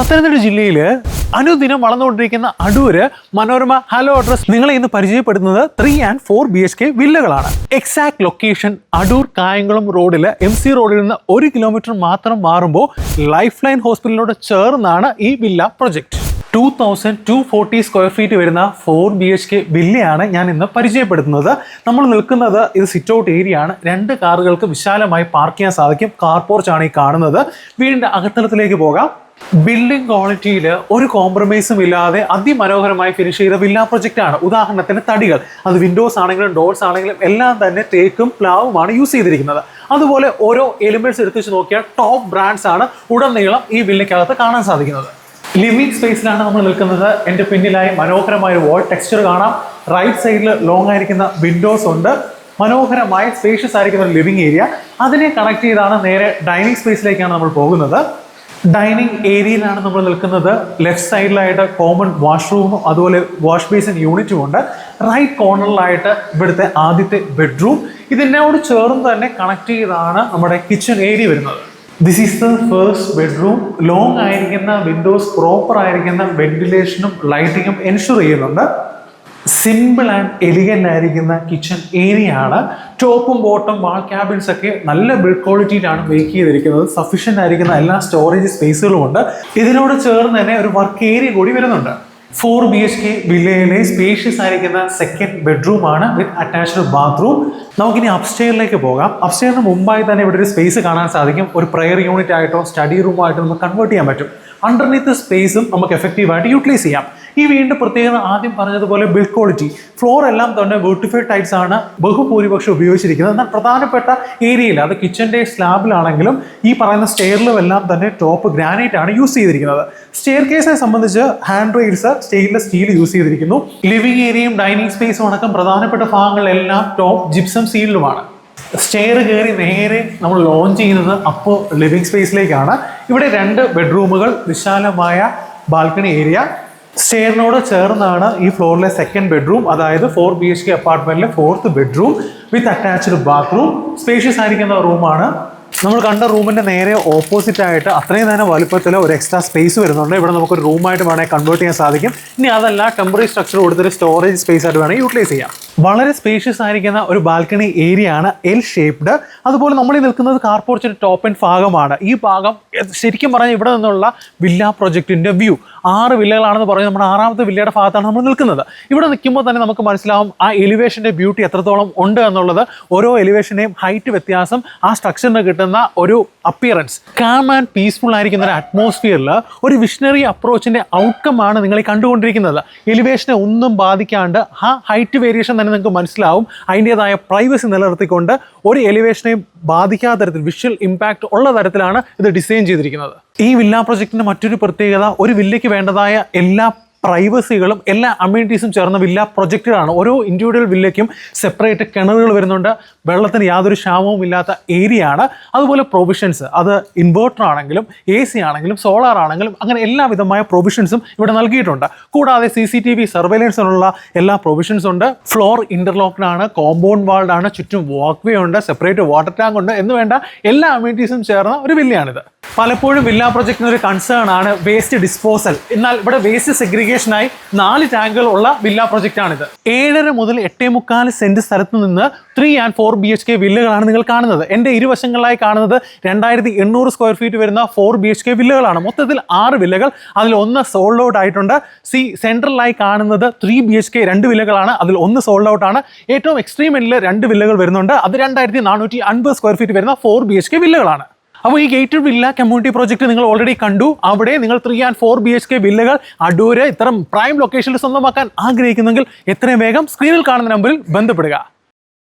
പത്തനംതിട്ട ജില്ലയിൽ അനുദിനം വളർന്നുകൊണ്ടിരിക്കുന്ന അടൂര് മനോരമ ഹലോ അഡ്രസ് നിങ്ങളെ ഇന്ന് പരിചയപ്പെടുന്നത് 3 and 4 BHK വില്ലകളാണ്. എക്സാക്ട് ലൊക്കേഷൻ അടൂർ കായംകുളം റോഡിൽ MC റോഡിൽ നിന്ന് 1 കിലോമീറ്റർ മാത്രം മാറുമ്പോൾ ലൈഫ് ലൈൻ ഹോസ്പിറ്റലിനോട് ചേർന്നാണ് ഈ വില്ല പ്രൊജക്ട്. 2240 സ്ക്വയർ ഫീറ്റ് വരുന്ന 4 BHK വില്ലയാണ് ഞാൻ ഇന്ന് പരിചയപ്പെടുത്തുന്നത്. നമ്മൾ നിൽക്കുന്നത് ഇത് സിറ്റ് ഔട്ട് ഏരിയ ആണ്. 2 കാറുകൾക്ക് വിശാലമായി പാർക്ക് ചെയ്യാൻ സാധിക്കും. കാർ പോർച്ചാണ് ഈ കാണുന്നത്. വീടിന്റെ അകത്തളത്തിലേക്ക് പോകാം. ബിൽഡിംഗ് ക്വാളിറ്റിയിൽ ഒരു കോംപ്രമൈസും ഇല്ലാതെ അതിമനോഹരമായി ഫിനിഷ് ചെയ്ത വില്ല പ്രൊജക്റ്റ് ആണ്. ഉദാഹരണത്തിന് തടികൾ, അത് വിൻഡോസ് ആണെങ്കിലും ഡോർസ് ആണെങ്കിലും എല്ലാം തന്നെ തേക്കും പ്ലാവുമാണ് യൂസ് ചെയ്തിരിക്കുന്നത്. അതുപോലെ ഓരോ എലിമെന്റ്സ് എടുത്തു വെച്ച് നോക്കിയാൽ ടോപ്പ് ബ്രാൻഡ്സ് ആണ് ഉടനീളം ഈ വില്ലയ്ക്കകത്ത് കാണാൻ സാധിക്കുന്നത്. ലിവിംഗ് സ്പേസിലാണ് നമ്മൾ നിൽക്കുന്നത്. എൻ്റെ പിന്നിലായി മനോഹരമായ ഒരു വാൾ ടെക്സ്ചർ കാണാം. റൈറ്റ് സൈഡിൽ ലോങ് ആയിരിക്കുന്ന വിൻഡോസ് ഉണ്ട്. മനോഹരമായ സ്പേഷ്യസ് ആയിരിക്കുന്ന ഒരു ലിവിംഗ് ഏരിയ. അതിനെ കണക്ട് ചെയ്താണ് നേരെ ഡൈനിങ് സ്പേസിലേക്കാണ് നമ്മൾ പോകുന്നത്. ഡൈനിങ് ഏരിയയിലാണ് നമ്മൾ നിൽക്കുന്നത്. ലെഫ്റ്റ് സൈഡിലായിട്ട് കോമൺ വാഷ്റൂമും അതുപോലെ വാഷ് ബേസിൻ യൂണിറ്റും ഉണ്ട്. റൈറ്റ് കോർണറിലായിട്ട് ഇവിടുത്തെ ആദ്യത്തെ ബെഡ്റൂം. ഇതിനോട് ചേർന്ന് തന്നെ കണക്ട് ചെയ്താണ് നമ്മുടെ കിച്ചൺ ഏരിയ വരുന്നത്. This is the first bedroom. Long ആയിരിക്കുന്ന വിൻഡോസ്, പ്രോപ്പർ ആയിരിക്കുന്ന വെന്റിലേഷനും ലൈറ്റിങ്ങും എൻഷുർ ചെയ്യുന്നുണ്ട്. സിമ്പിൾ ആൻഡ് എലിഗൻ്റ് ആയിരിക്കുന്ന കിച്ചൺ ഏരിയ ആണ്. ടോപ്പും ബോട്ടും വാൾ ക്യാബിൻസ് ഒക്കെ നല്ല ബിൽഡ് ക്വാളിറ്റിയിലാണ് മേക്ക് ചെയ്തിരിക്കുന്നത്. സഫീഷ്യൻ്റ് ആയിരിക്കുന്ന എല്ലാ സ്റ്റോറേജ് സ്പേസുകളും ഉണ്ട്. ഇതിനോട് ചേർന്ന് തന്നെ ഒരു വർക്ക് ഏരിയ കൂടി വരുന്നുണ്ട്. 4 BHK വില്ലയിലെ സ്പേഷ്യസ് ആയിരിക്കുന്ന സെക്കൻഡ് ബെഡ്റൂം ആണ് വിത്ത് അറ്റാച്ച്ഡ് ബാത്റൂം. നമുക്കിനി അപ്സ്റ്റെയറിലേക്ക് പോകാം. അപ്സ്റ്റെയറിന് മുമ്പായി തന്നെ ഇവിടെ ഒരു സ്പേസ് കാണാൻ സാധിക്കും. ഒരു പ്രയർ യൂണിറ്റ് ആയിട്ടോ സ്റ്റഡി റൂമായിട്ടോ നമുക്ക് കൺവേർട്ട് ചെയ്യാൻ പറ്റും. അണ്ടർനീത്ത് സ്പേസും നമുക്ക് എഫക്റ്റീവായിട്ട് യൂട്ടിലൈസ് ചെയ്യാം. ഈ വീടിൻ്റെ പ്രത്യേകത ആദ്യം പറഞ്ഞതുപോലെ ബിൽഡ് ക്വാളിറ്റി, ഫ്ലോർ എല്ലാം തന്നെ വെർട്ടിഫൈഡ് ടൈൽസ് ആണ് ബഹുഭൂരിപക്ഷം ഉപയോഗിച്ചിരിക്കുന്നത്. എന്നാൽ പ്രധാനപ്പെട്ട ഏരിയയിൽ, അത് കിച്ചൻ്റെ സ്ലാബിലാണെങ്കിലും ഈ പറയുന്ന സ്റ്റെയറിലും എല്ലാം തന്നെ ടോപ്പ് ഗ്രാനൈറ്റ് ആണ് യൂസ് ചെയ്തിരിക്കുന്നത്. സ്റ്റെയർ കേസിനെ സംബന്ധിച്ച് hand rails stainless steel use ചെയ്തിരിക്കുന്നു. ലിവിംഗ് ഏരിയയും ഡൈനിങ് സ്പേസും അടക്കം പ്രധാനപ്പെട്ട ഭാഗങ്ങളെല്ലാം ടോപ്പ് ജിപ്സം സീൽഡുമാണ്. സ്റ്റെയർ കയറി നേരെ നമ്മൾ ലോഞ്ച് ചെയ്യുന്നത് അപ്പോൾ ലിവിംഗ് സ്പേസിലേക്കാണ്. ഇവിടെ 2 ബെഡ്റൂമുകൾ, വിശാലമായ ബാൽക്കണി ഏരിയ. സ്റ്റെയറിനോട് ചേർന്നാണ് ഈ ഫ്ലോറിലെ സെക്കൻഡ് ബെഡ്റൂം, അതായത് 4 BHK അപ്പാർട്ട്മെന്റിലെ 4th bedroom with attached bathroom. Spacious ആയിരിക്കുന്ന റൂമാണ്. നമ്മൾ കണ്ട റൂമിന്റെ നേരെ ഓപ്പോസിറ്റ് ആയിട്ട് അത്രയും തന്നെ വലുപ്പത്തിൽ ഒരു എക്സ്ട്രാ സ്പേസ് വരുന്നുണ്ട്. ഇവിടെ നമുക്കൊരു റൂമായിട്ട് വേണമെങ്കിൽ കൺവേർട്ട് ചെയ്യാൻ സാധിക്കും. ഇനി അതല്ല, ടെമ്പററി സ്ട്രക്ചർ കൊടുത്തൊരു സ്റ്റോറേജ് സ്പേസ് ആയിട്ട് വേണമെങ്കിൽ യൂട്ടിലൈസ് ചെയ്യാം. വളരെ സ്പേഷ്യസ് ആയിരിക്കുന്ന ഒരു ബാൽക്കണി ഏരിയ ആണ്, എൽ ഷേപ്ഡ്. അതുപോലെ നമ്മൾ ഈ നിൽക്കുന്നത് കാർ പോർച്ചിന്റെ ടോപ്പ് ആൻഡ് ഭാഗമാണ്. ഈ ഭാഗം ശരിക്കും പറഞ്ഞാൽ ഇവിടെ നിന്നുള്ള വില്ല പ്രൊജക്ടിന്റെ വ്യൂ. 6 വില്ലകളാണെന്ന് പറഞ്ഞ് നമ്മുടെ 6ാമത്തെ വില്ലയുടെ ഭാഗത്താണ് നമ്മൾ നിൽക്കുന്നത്. ഇവിടെ നിൽക്കുമ്പോൾ തന്നെ നമുക്ക് മനസ്സിലാവും ആ എലിവേഷന്റെ ബ്യൂട്ടി എത്രത്തോളം ഉണ്ട് എന്നുള്ളത്. ഓരോ എലിവേഷന്റെയും ഹൈറ്റ് വ്യത്യാസം ആ സ്ട്രക്ചറിന് കിട്ടുന്ന ഒരു അപ്പിയറൻസ്. കാം ആൻഡ് പീസ്ഫുൾ ആയിരിക്കുന്ന ഒരു അറ്റ്മോസ്ഫിയറിൽ ഒരു വിഷണറി അപ്രോച്ചിന്റെ ഔട്ട്കം ആണ് നിങ്ങൾ ഈ കണ്ടുകൊണ്ടിരിക്കുന്നത്. എലിവേഷനെ ഒന്നും ബാധിക്കാണ്ട് ആ ഹൈറ്റ് വേരിയേഷൻ തന്നെ നിങ്ങൾക്ക് മനസ്സിലാവും. അതിൻ്റെതായ പ്രൈവസി നിലനിർത്തിക്കൊണ്ട് ഒരു എലിവേഷനെയും ബാധിക്കാത്ത തരത്തിൽ, വിഷ്വൽ ഇമ്പാക്റ്റ് ഉള്ള തരത്തിലാണ് ഇത് ഡിസൈൻ ചെയ്തിരിക്കുന്നത്. ഈ വില്ല പ്രൊജക്ടിന്റെ മറ്റൊരു പ്രത്യേകത, ഒരു വില്ലയ്ക്ക് വേണ്ടതായ എല്ലാ പ്രൈവസികളും എല്ലാ അമ്യൂണിറ്റീസും ചേർന്ന വില്ല പ്രൊജക്റ്റാണ്. ഓരോ ഇൻഡിവിജ്വൽ വില്ലയ്ക്കും സെപ്പറേറ്റ് കിണറുകൾ വരുന്നുണ്ട്. വെള്ളത്തിന് യാതൊരു ക്ഷാമവും ഇല്ലാത്ത ഏരിയ ആണ്. അതുപോലെ പ്രൊവിഷൻസ്, അത് ഇൻവേർട്ടർ ആണെങ്കിലും AC ആണെങ്കിലും സോളാർ ആണെങ്കിലും അങ്ങനെ എല്ലാവിധമായ പ്രൊവിഷൻസും ഇവിടെ നൽകിയിട്ടുണ്ട്. കൂടാതെ CCTV സർവൈലൻസിനുള്ള എല്ലാ പ്രൊവിഷൻസും ഉണ്ട്. ഫ്ലോർ ഇന്റർലോക്ക്ഡാണ്, കോമ്പൗണ്ട് വാൾഡ് ആണ്, ചുറ്റും വാക്ക് വേ ഉണ്ട്, സെപ്പറേറ്റ് വാട്ടർ ടാങ്ക് ഉണ്ട് എന്ന് വേണ്ട എല്ലാ അമ്യൂണിറ്റീസും ചേർന്ന ഒരു വില്ലയാണിത്. പലപ്പോഴും വില്ല പ്രൊജക്ടിന് ഒരു കൺസേൺ ആണ് വേസ്റ്റ് ഡിസ്പോസൽ. എന്നാൽ ഇവിടെ വേസ്റ്റ് സെഗ്രിഗേഷനായി 4 ടാങ്കുകൾ ഉള്ള വില്ല പ്രൊജക്റ്റ് ആണിത്. 7.5 മുതൽ 8.25 സെന്റ് സ്ഥലത്ത് നിന്ന് 3 and 4 BHK വില്ലകളാണ് നിങ്ങൾ കാണുന്നത്. എൻ്റെ ഇരുവശങ്ങളിലായി കാണുന്നത് 2800 സ്ക്വയർ ഫീറ്റ് വരുന്ന 4 BHK വില്ലകളാണ്. മൊത്തത്തിൽ 6 വില്ലകൾ, അതിൽ 1 സോൾഡ് ഔട്ട് ആയിട്ടുണ്ട്. സെൻട്രലായി കാണുന്നത് 3 BHK 2 വില്ലകളാണ്, അതിൽ 1 സോൾഡ് ഔട്ട് ആണ്. ഏറ്റവും എക്സ്ട്രീം എൻഡിൽ 2 വില്ലകൾ വരുന്നുണ്ട്, അത് 2450 സ്ക്വയർ ഫീറ്റ് വരുന്ന 4 BHK വില്ലകളാണ്. അപ്പോൾ ഈ ഗേറ്റഡ് വില്ല കമ്മ്യൂണിറ്റി പ്രോജക്റ്റ് നിങ്ങൾ ഓൾറെഡി കണ്ടു. അവിടെ നിങ്ങൾ 3 and 4 BHK വില്ലകൾ അടൂര് ഇത്തരം പ്രൈം ലൊക്കേഷനിൽ സ്വന്തമാക്കാൻ ആഗ്രഹിക്കുന്നെങ്കിൽ എത്രയും വേഗം സ്ക്രീനിൽ കാണുന്ന നമ്പറിൽ ബന്ധപ്പെടുക.